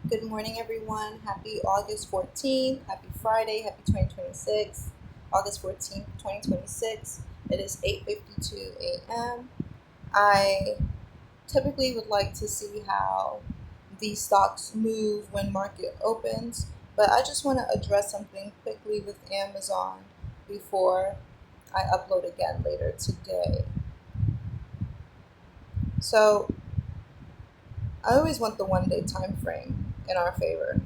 Good morning, everyone. Happy August 14th. Happy Friday. Happy 2026. August 14th, 2026. It is 8:52 a.m. I typically would like to see how these stocks move when market opens, but I just want to address something quickly with Amazon before I upload again later today. So, I always want the 1 day time frame in our favor.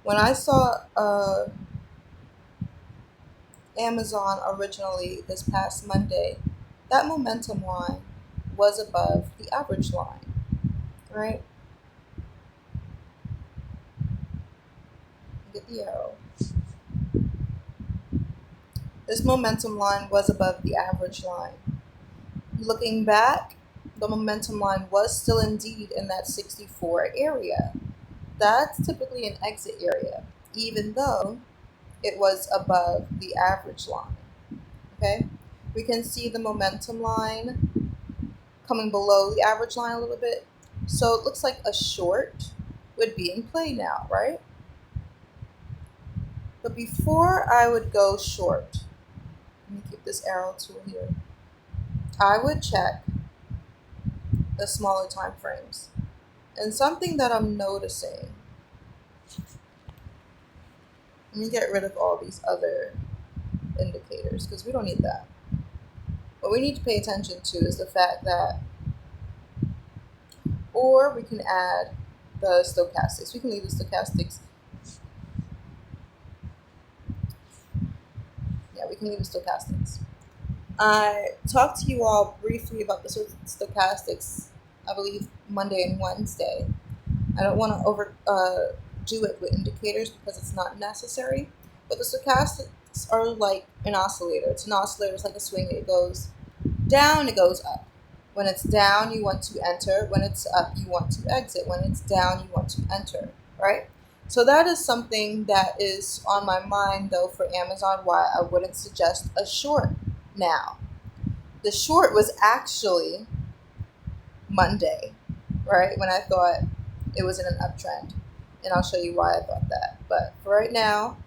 When I saw Amazon originally this past Monday, that momentum line was above the average line, right? Get the arrow. This momentum line was above the average line. Looking back, the momentum line was still indeed in that 64 area. That's typically an exit area, even though it was above the average line. Okay? We can see the momentum line coming below the average line a little bit. So it looks like a short would be in play now, right? But before I would go short, let me keep this arrow tool here. I would check the smaller time frames. And something that I'm noticing, let me get rid of all these other indicators because we don't need that. What we need to pay attention to is the fact that, or we can add the stochastics. We can leave the stochastics. Yeah, we can leave the stochastics. I talked to you all briefly about the stochastics, I believe Monday and Wednesday. I don't want to do it with indicators because it's not necessary. But the stochastics are like an oscillator. It's an oscillator. It's like a swing. It goes down, it goes up. When it's down, you want to enter. When it's up, you want to exit. When it's down, you want to enter, right? So that is something that is on my mind, though, for Amazon, why I wouldn't suggest a short now. The short was actually Monday, right? When I thought it was in an uptrend. And I'll show you why I thought that. But for right now,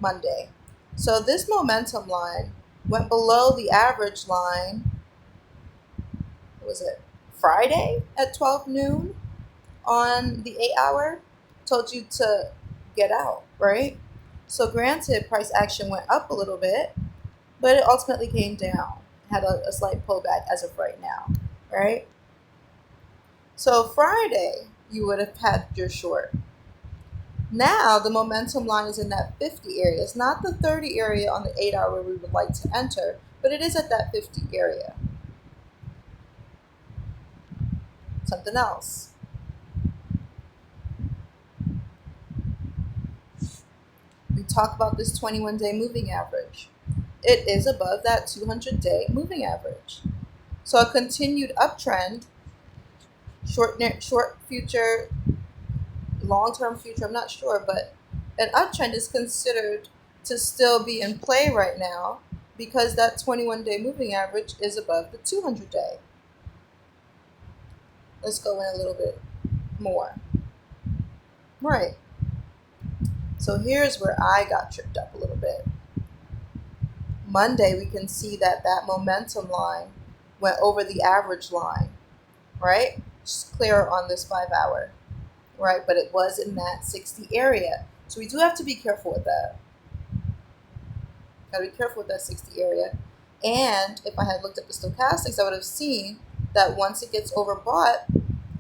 Monday. So this momentum line went below the average line. What was it? Friday at 12 noon on the 8 hour. Told you to get out, right? So granted, price action went up a little bit, but it ultimately came down. Had a slight pullback as of right now, right? So Friday, you would have had your short. Now the momentum line is in that 50 area. It's not the 30 area on the 8 hour where we would like to enter, but it is at that 50 area. Something else. We talk about this 21-day moving average. It is above that 200-day moving average. So a continued uptrend, short future, long-term future, I'm not sure, but an uptrend is considered to still be in play right now because that 21-day moving average is above the 200-day. Let's go in a little bit more. Right. So here's where I got tripped up a little bit. Monday, we can see that momentum line went over the average line, right? Just clear on this 5 hour, right? But it was in that 60 area. So we do have to be careful with that. Gotta be careful with that 60 area. And if I had looked at the stochastics, I would have seen that once it gets overbought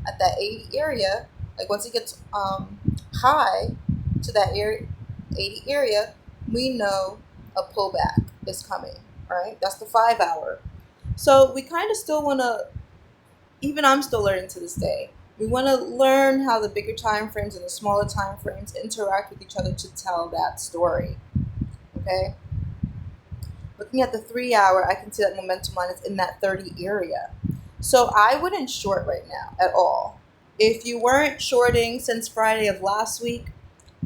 at that 80 area, like once it gets high to that 80 area, we know a pullback is coming, right? That's the 5 hour. So we kind of still want to, even I'm still learning to this day, we want to learn how the bigger time frames and the smaller time frames interact with each other to tell that story, okay? Looking at the 3 hour, I can see that momentum line is in that 30 area. So I wouldn't short right now at all. If you weren't shorting since Friday of last week,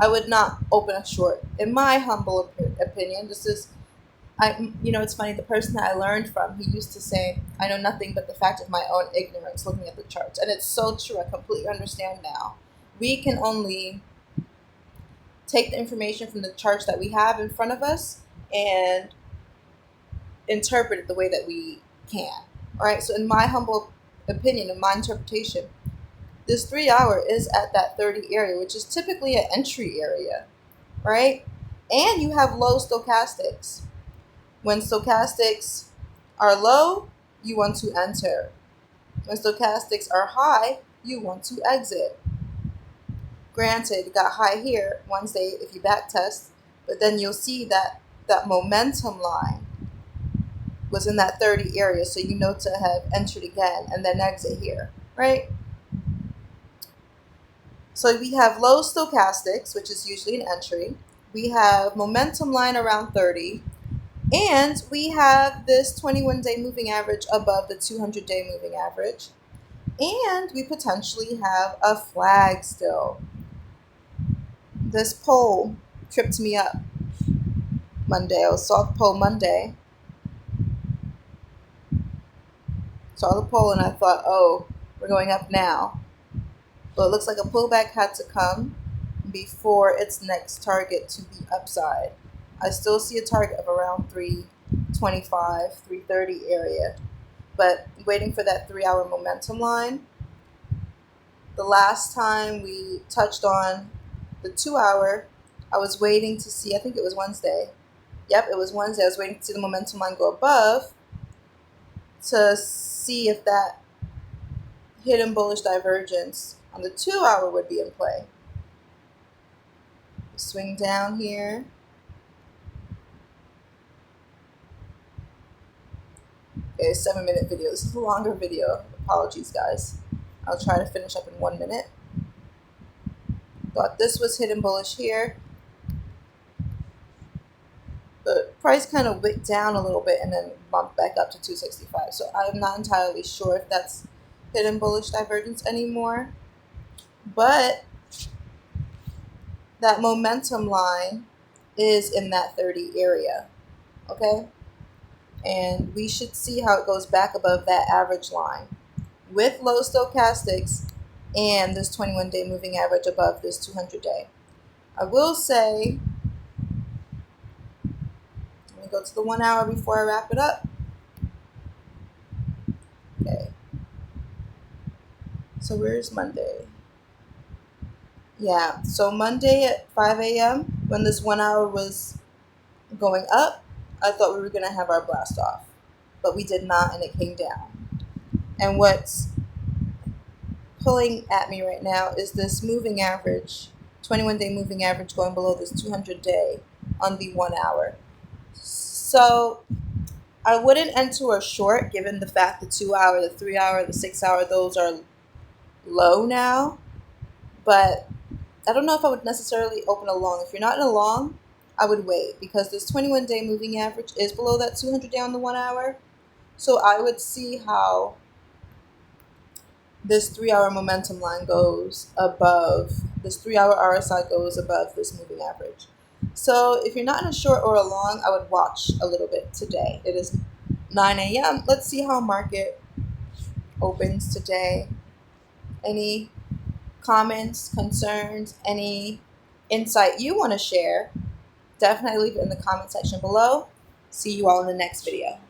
I would not open a short. In my humble opinion, It's funny. The person that I learned from, he used to say, "I know nothing but the fact of my own ignorance." Looking at the charts, and it's so true. I completely understand now. We can only take the information from the charts that we have in front of us and interpret it the way that we can. All right. So, in my humble opinion, in my interpretation, this 3 hour is at that 30 area, which is typically an entry area, right? And you have low stochastics. When stochastics are low, you want to enter. When stochastics are high, you want to exit. Granted, it got high here Wednesday if you back test, but then you'll see that that momentum line was in that 30 area, so you know to have entered again and then exit here, right? So we have low stochastics, which is usually an entry. We have momentum line around 30. And we have this 21-day moving average above the 200-day moving average. And we potentially have a flag still. This poll tripped me up Monday. I saw the poll Monday. Saw the poll and I thought, oh, we're going up now. But it looks like a pullback had to come before its next target to the upside. I still see a target of around 325, 330 area. But waiting for that 3 hour momentum line. The last time we touched on the 2 hour, I was waiting to see, I think it was Wednesday. Yep, it was Wednesday. I was waiting to see the momentum line go above to see if that hidden bullish divergence on the 2 hour would be in play. Swing down here. Okay, 7-minute video. This is a longer video. Apologies, guys. I'll try to finish up in 1 minute. Thought this was hidden bullish here. The price kind of wicked down a little bit and then bumped back up to 265. So I'm not entirely sure if that's hidden bullish divergence anymore. But that momentum line is in that 30 area. Okay? And we should see how it goes back above that average line with low stochastics and this 21-day moving average above this 200-day. I will say, let me go to the 1 hour before I wrap it up. Okay. So where's Monday? Yeah, so Monday at 5 a.m. when this 1 hour was going up, I thought we were going to have our blast off, but we did not, and it came down. And what's pulling at me right now is this moving average, 21-day moving average going below this 200-day on the 1 hour. So I wouldn't enter a short given the fact the 2 hour, the 3 hour, the 6 hour, those are low now. But I don't know if I would necessarily open a long. If you're not in a long, I would wait because this 21-day moving average is below that 200-day on the 1 hour. So I would see how this 3 hour momentum line goes above, this 3 hour RSI goes above this moving average. So if you're not in a short or a long, I would watch a little bit today. It is 9 a.m. Let's see how market opens today. Any comments, concerns, any insight you want to share, definitely leave it in the comment section below. See you all in the next video.